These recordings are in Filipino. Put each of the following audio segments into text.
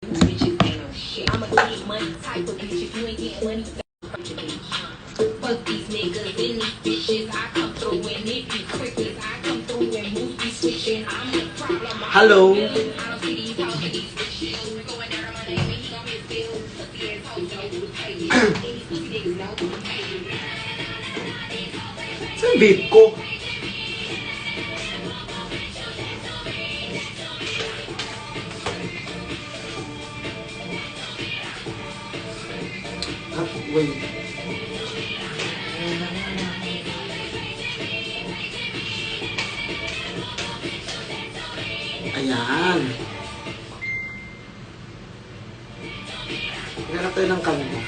I'm a big money type of bitch. If you ain't getting money, fuck these niggas and these bitches. I come through and it be quick as I come through and moves be switching. I'm the problem. Hello. I don't see these hoes with these bitches. Going down on my name and he gon' get filled. Pussy ass hoes know who to pay. These pussy niggas know who to pay. Saan vape ko? Wait. Ayan. Naghanap tayo ng kanta.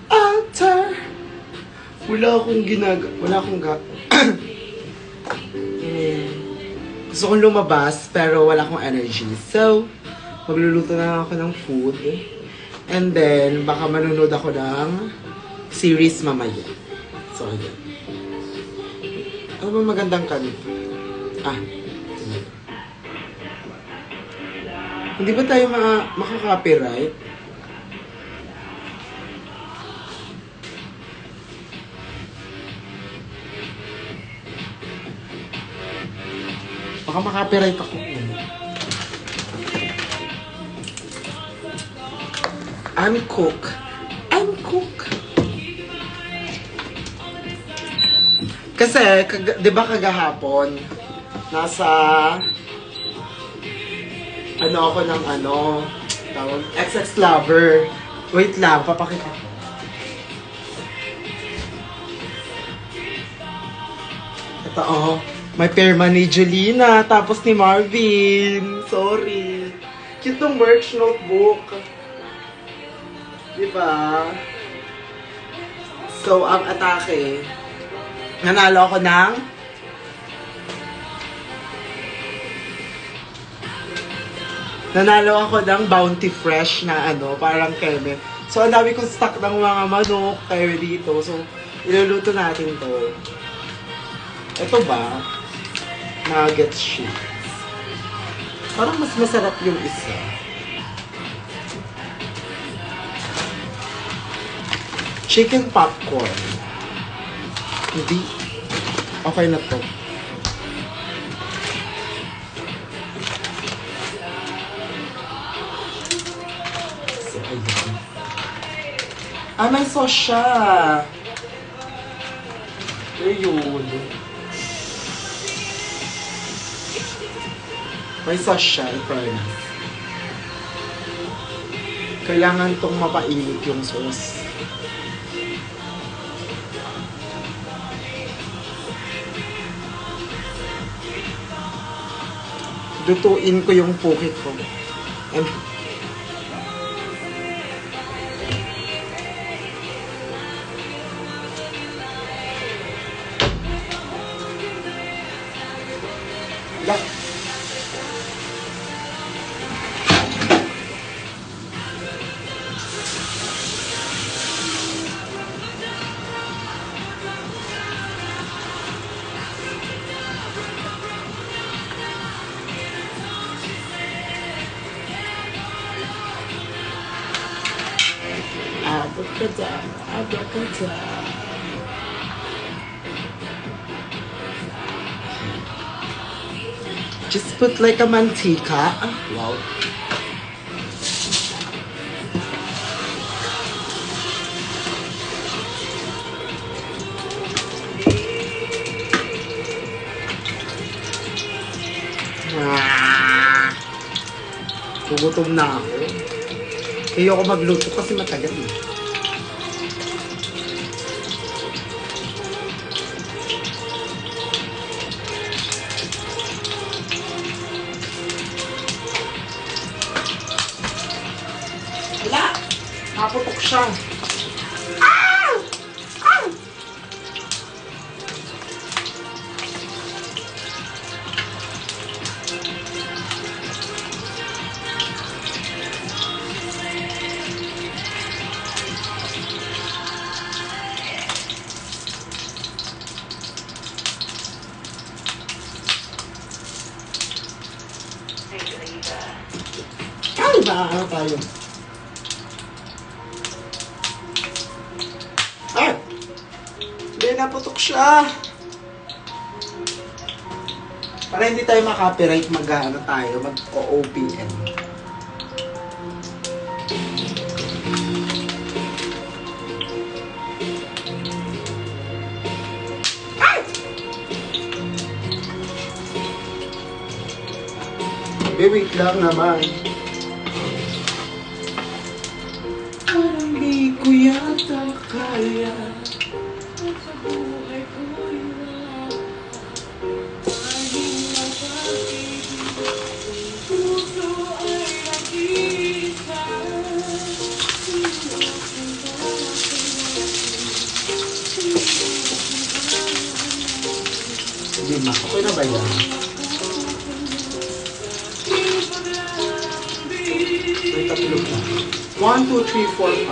Altar. Wala akong gusto kong lumabas pero wala akong energy. So, magluluto na lang ako ng food. And then, baka manunod ako ng series mamaya. So, ayan. Ano ba magandang kanta? Hindi ba tayo makaka-copyright? Baka makaka-copyright ako. I'm cook. Kasi, di ba kagahapon, nasa, ako ng tawag, XX Lover. Wait lang, papakita ko. Ito, may perma ni Julina, tapos ni Marvin. Sorry. Cute tong merch notebook. Diba? So, ang atake, nanalo ako ng Bounty Fresh na parang keme. So, ang dami kong stock ng mga manok kayo dito. So, iluluto natin to. Ito ba? Nugget sheets. Parang mas masarap yung isa. Chicken popcorn. Hindi. Okay na to. So, ayan. May sauce siya. Ayun. May sauce siya, in fairness. Kailangan tong mapainit yung sauce. Lutuin ko yung pukit ko. And abracadabra. Just put like a mantika. Wow. Gugutom na ako. Kaya ako magluto kasi matagal eh. Wala! Naputok siya. Ay, ano tayo? Ay! Hindi, naputok siya. Para hindi tayo makapiright, mag-ano tayo, mag-OPM. Wait lang naman. Parang di ko yata kaya. Sa buhay ko puso ay nakita. Hindi ma, okay na ba yan? May tatlo pa. 1, 2, 3, 4, 5.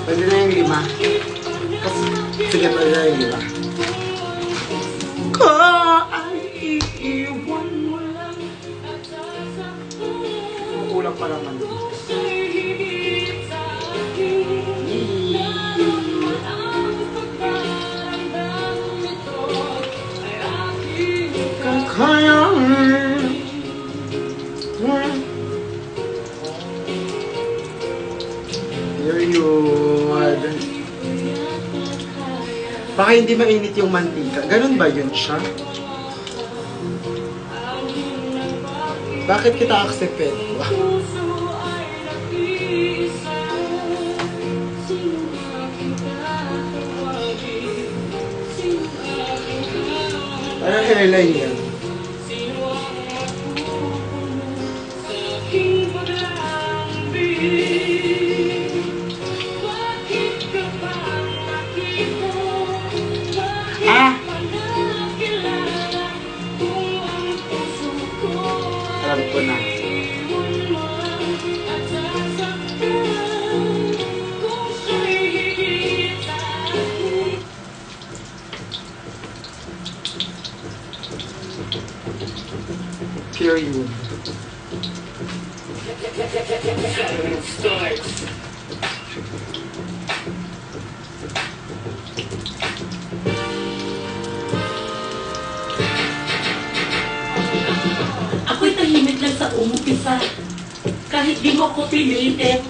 Pwede na yung 5. Kasi, sige, pwede na yung 5. Ko ay iiwan mo lang. Kulang pa naman dito. Baka hindi mainit yung mantika. Ganun ba yun siya? Bakit kita accepted? Parang hairline yan. Alam ko na. Period. Ako'y tahimik lang sa umpisa, kahit di mo ko pilitin.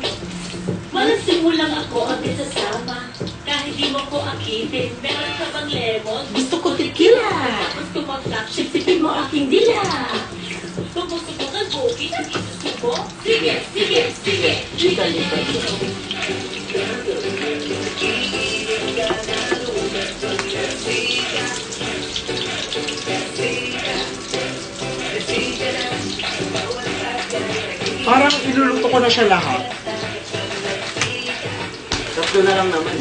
Walang simulang ako ang isasama, kahit di mo ko akitin. Meron ka bang lemon? Gusto ko tequila. Tapos tumaktak, sipsipin mo aking dila. Tumusubo ka bukid at isusubo. Sige, sige, sige. Lika, lika, lika. Parang iluluto ko na siya lahat. Tatlo na lang naman.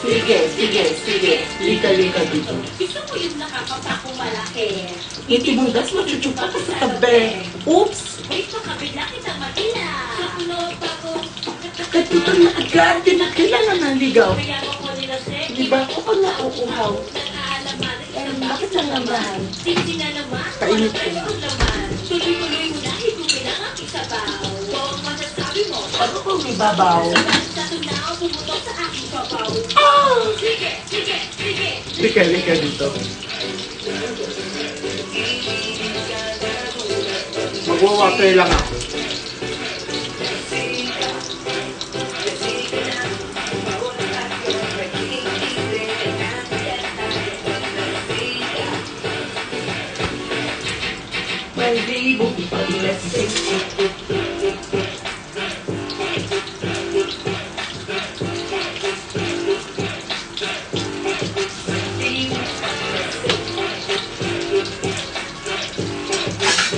Sige, sige, sige. Lika, lika dito. Gusto mo yung nakakapakong malaki? Itimunggas mo, chuchupa ka sa tabi. Oops! Wait, makabigla kitang matila. Saklot ako. Katuto na agad, din na kailangan ng ligaw. Kaya mo ko nila Di ba ako pa nauuhaw? nag-aalaman. Bakit lang naman? Sisi na naman. Kainit ko. Ano ang laman? Tuloy-tuloy mo na, higupin ang aking sabaw. Kung masasabi mo, Ano kung may babaw? sa tunaw, pumutok sa aking sabaw. Oh! Sige, sige, sige. Lika dito. Magwa-water lang ako. Maldibo, pag-lasing.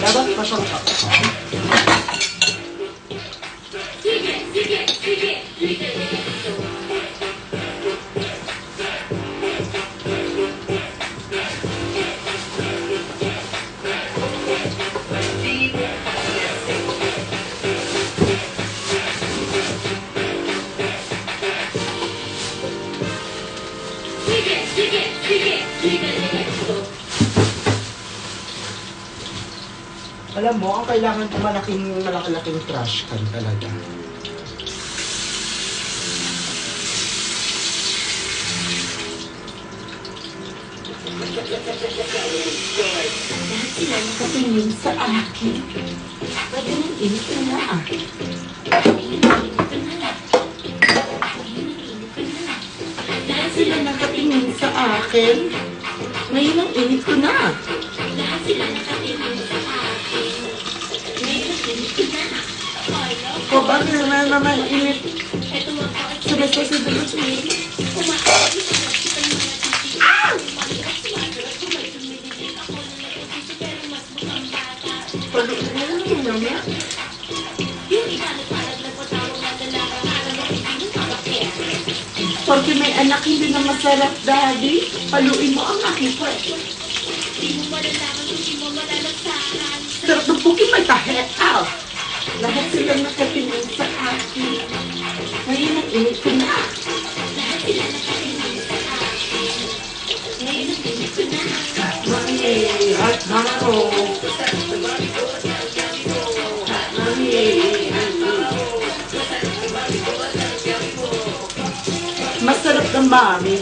Dapat pa siyang kakao. Sige, sige, sige. Sige, sige. Sige, sige, sige, sige, sige. Alam mo, ang kailangan ko malaking trash can talaga. Lahat sila nakatingin sa akin. Pwede nang init ko na ah. Lahat sila nakatingin sa akin. Ngayon ang init ko na. Lahat sila nakatingin sa akin. Ngayon ang init ko na. O, bakit naman init? Ito ang Sabi sa sinulot mo. Porque may anak hindi na masarap, Daddy. Paluin mo ang aking kwento. Di mo malalaman kung di mo malalagsahan. Sarap ng pukin may tahet. Ow! Lahat sila nakatingin sa akin. Ngayon ang init ko na. Lahat sila nakatingin sa akin. Ngayon ang init ko na. Mami, at mamo. Masarap ng mami.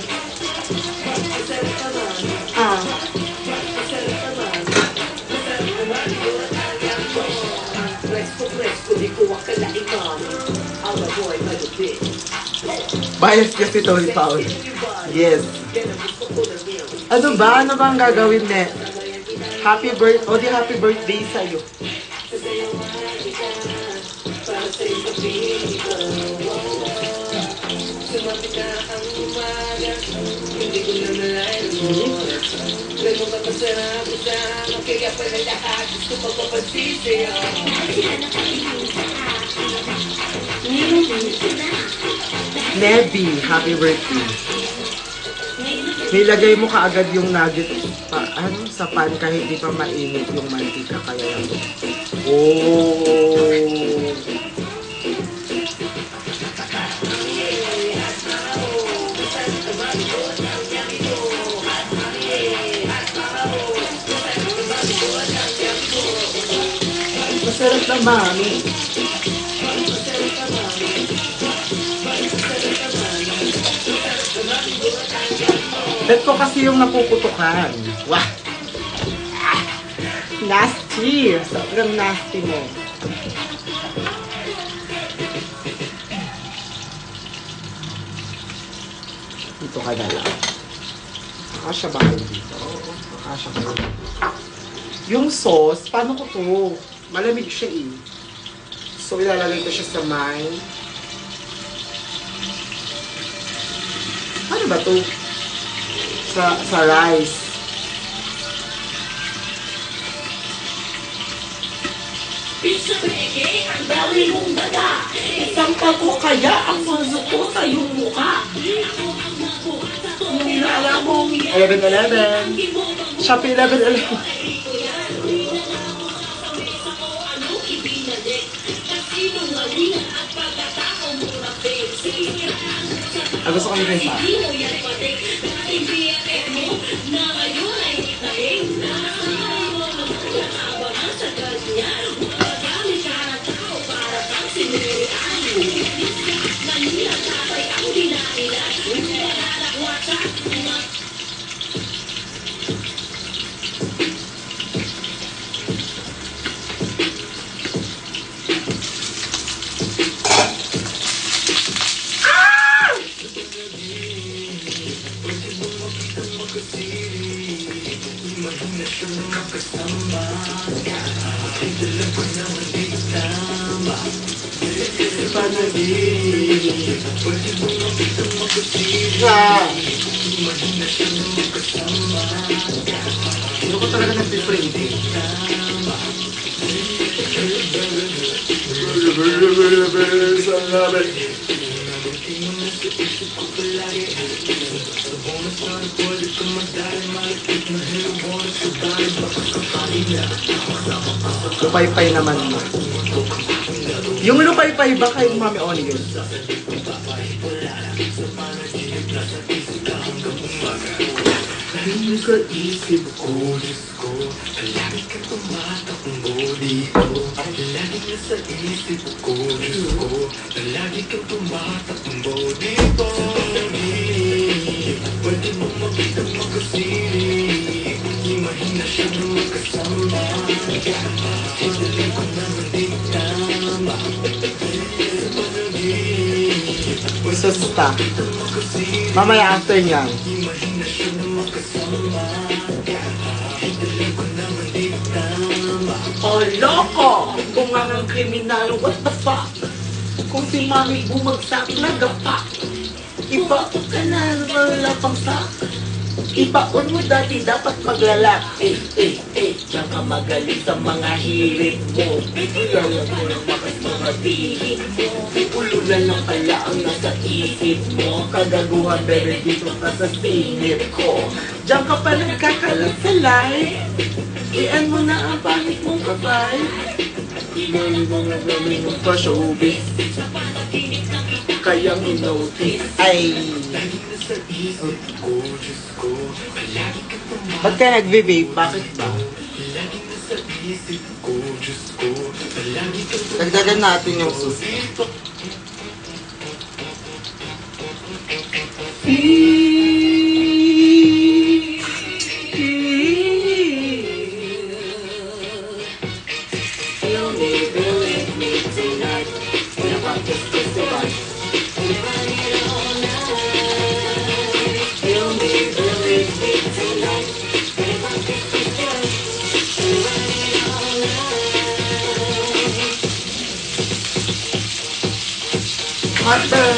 Ah. Bias kasi to ni Paul. Yes. Ano ba? Ano ba ang gagawin next? Happy birthday. O di happy birthday sa'yo. Nebby, happy birthday. Nilagay mo kaagad yung nugget sa pan kahit di pa mainit yung mantika kaya lang. Oh! Masarap na mami. Bet ko kasi yung napuputukan. Wah! Ah, nasty! Sobrang nasty mo. Dito ka na lang. Kasya ba kayo dito? Kasya kayo. Yung sauce, paano ko to? Malamig siya eh. So, ilalagay ko siya sa mine. Ano ba to? Sa rice. Pizza Peke, ang dami mong daga. Isang ko kaya ang puso ko sa iyong mukha. Nilala mong 11-11. Shopee 11-11. Gusto ko yung isa. Hindi ko talaga nag-print eh. Lupay-pay naman mo. Yung lupay-pay ba kay Mami Onion? Lagi ka isip ko, Diyos ko. Lagi ka tumatakbo dito. Lagi ka sa isip ko, Diyos ko. Lagi ka tumatakbo dito. Pwede mo makita magkasiri. Imahinasyon na magkasama. Hinali ko naman din tama. Susta. Mamaya after niyan. Oh, loko! Kung nga ng kriminal, what the fuck? Kung si mami bumagsak, nagapak. Iba ka na, wala pang sak. Ibaon mo dati, dapat maglalak. Diyan ka magaling sa mga hirit mo. Iyalan mo ng mga tihit mo. Ulo na lang pala ang nasa isip mo. Kagaguhan, bebe, dito ka sa singit ko. Diyan ka pa nagkakalat sa live. Iyan mo na ang pangit mong kapal. Iyan mo na galing mo pa showbiz. Kayang inotice. Ay. Ba't ka nagbe-vape? Bakit ba? Dagdagan natin yung susi. Mother,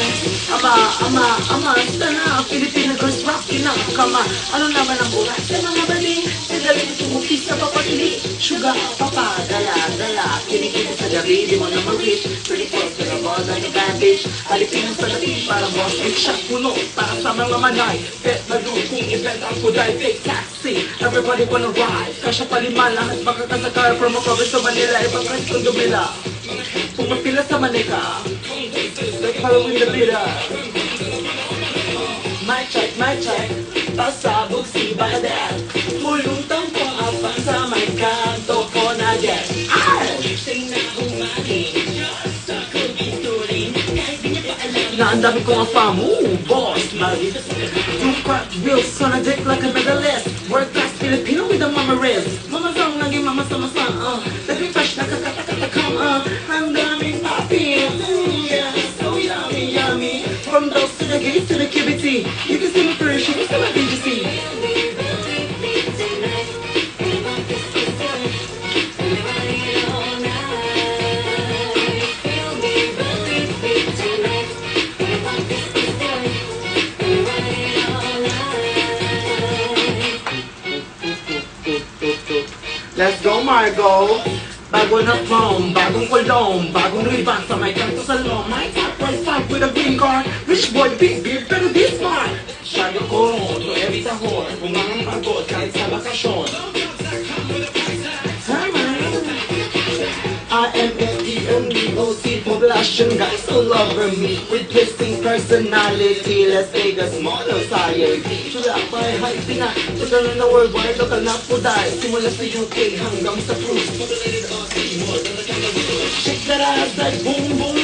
ama, sana Pilipino girls rockin' ang kama. Ano naman ang buhay sa mga baling? Sa galing tumupis sa papatili. Sugar, papa, dala, kinikita sa gabi, di mo na mag-reach. Pretty close to the boss and the bandage. Alipin sa dating para boss and shot puno. Para sa mga manay, pet balloon, kung event ang kuday, take taxi. Everybody wanna ride, kasya palima, lahat makakasakar from a province to Manila, ibang kanto dumila. Pumapila sa Manila, like following the beat up. My check, pasabog si Bagdad. Mulutang ko apang sa may kanto ko na get. Sing na humani, na ang dami kong afamu, boss, lagi. Two-crack wheels on a dick like a medalist. World class Filipino with a mama wrist. Mama song, naging mama sama-sa, naging fresh, nakakatatakam, ang daming papi, yeah, so yummy. From those to the gates to the QBT, you can see me first, you can see my BGC. Let's go, Margo! Bago na phone, bagong kulong, bagong ribbon sa may kanto salon. My top right side with a green card, rich boy, big beard, pero this smart. Shadow ko, to every tahon, umangang pagod kahit sa bakasyon. IMFDMDOC population, guys so love me. With twisting personality, Las Vegas model society. Chula pa ay Pina, tagal na worldwide, lokal na puday. Simula sa UK hanggang sa cruise. Shake that ass like boom boom